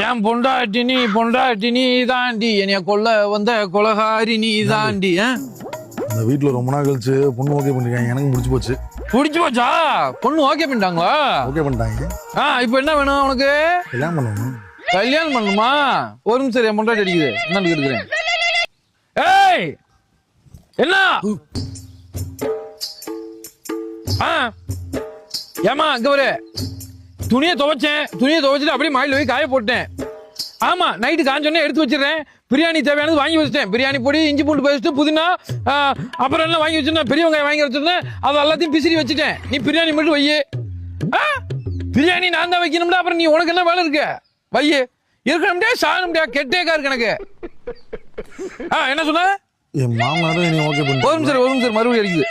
என் பொண்டாட்டி நீ தாண்டி என்னைய கொல்ல வந்த கொலகாரி நீ தாண்டி. இந்த வீட்டுல ரொம்ப நாள் கழிச்சு பொண்ணு ஓகே பண்ணிருக்காங்க. எனக்கு முடிச்சு போச்சு. பிடிச்சு போச்சா? பொண்ணு ஓகே பண்ணிட்டாங்களா? ஓகே பண்ணிட்டாங்க. இப்போ என்ன வேணும் உனக்கு? கல்யாணம் பண்ணணும். கல்யாணம் பண்ணுமா? ஒரு நிமிஷம் என் பொண்டாட்டி அடிக்குது. என்ன இருக்கிறேன்? ஏய் என்ன? ஏமா இங்க ஒரு துணியை துவைச்சிட்டு அப்படியே மாயில போய் காய போட்டேன். ஆமா நைட்டு காஞ்சோடனே எடுத்து வச்சிடறேன். பிரியாணி தேவையானது வாங்கி வச்சிட்டேன். பிரியாணி பொடி, இஞ்சி பூண்டு பேஸ்ட், புதினா, அப்புறம் எல்லாம் வாங்கி வச்சிருந்தேன். பெரிய வெங்காயம் வாங்கி வச்சிருந்தேன். அது எல்லாத்தையும் பிசிறி வச்சுட்டேன். நீ பிரியாணி மட்டும் வையே. பிரியாணி நான் தான் வைக்கணும்டா. அப்புறம் நீ உனக்கு என்ன வேலை இருக்க? வையே. இருக்கணும்டா சாகணும்டா. கெட்டேக்கா இருக்கு எனக்கு. என்ன சொன்ன? என் மாமனாரும் நீ ஓகே பண்ணு. ஒரு நிமிஷம் மறுபடியும் அடிக்குது.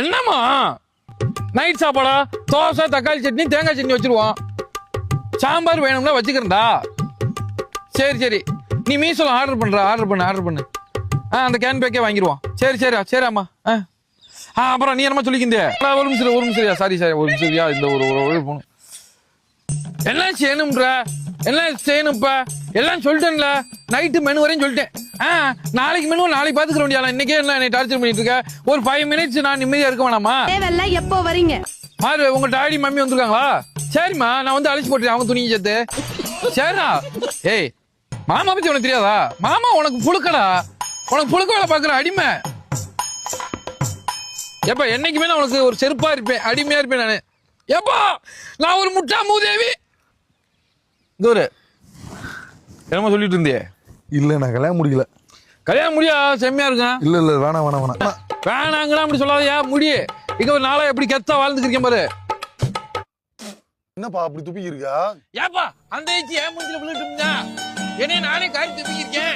என்னம்மா நைட் சாப்பாடா? தோசை, தக்காளி சட்னி, தேங்காய் சட்னி வச்சிருவோம். சாம்பார் வேணும்னா வச்சுக்கிறேன்டா. சரி நீ மீசோல ஆர்டர் பண்ணு. அந்த கேன் பேக்கே வாங்கிடுவோம். சரி அம்மா. அப்புறம் நீ என்னமா சொல்லிக்கிந்தே? ஒரு நிமிஷம் சாரி ஒரு நிமிஷம் இந்த ஒரு போகணும். என்ன செய்யணும்ப்பா? எல்லாம் சொல்லிட்டேன்ல. நைட்டு மெனு வரையும் சொல்லிட்டேன். நாளைக்கு மெனு நாளைக்கு பாத்துக்கிற வேண்டியா? இன்னைக்கே என்ன டார்ச்சர் பண்ணிட்டு இருக்க? ஒரு 5 மினிட்ஸ் நான் நிம்மதியா இருக்க வேணாமா? எப்போ வரீங்க? உங்க டாடி மம்மி வந்துருக்காங்களா? சரிம்மா நான் வந்து அழைச்சு போட்டேன் அவங்க துணியை சேர்த்து. சரிடா. ஏய் மாமா பத்தி உனக்கு தெரியாதா? மாமா உனக்கு புழுக்கடா. உனக்கு புழுக்க வேலை பாக்குற அடிமை. எப்ப என்னைக்குமே நான் உனக்கு ஒரு செருப்பா இருப்பேன், அடிமையா இருப்பேன் நானு. எப்பா நான் ஒரு முட்டா மூதேவி. என்னமா சொல்லிட்டு இருந்தே? இல்ல நான் கல்யாணம் முடியல. கல்யாணம் முடியா செம்மையா இருக்கேன். இல்ல வேணாம் வேணாங்கன்னா அப்படி சொல்லாதயா. முடியே இங்க ஒரு நாளா எப்படி கெத்தா வாழ்ந்துருக்கேன் பாரு. என்னப்பா அப்படி துப்பி இருக்கா? ஏப்பா அந்த ஏன் மூஞ்சில விழுட்டு என்னைய நானே காய் துப்பி இருக்கேன்.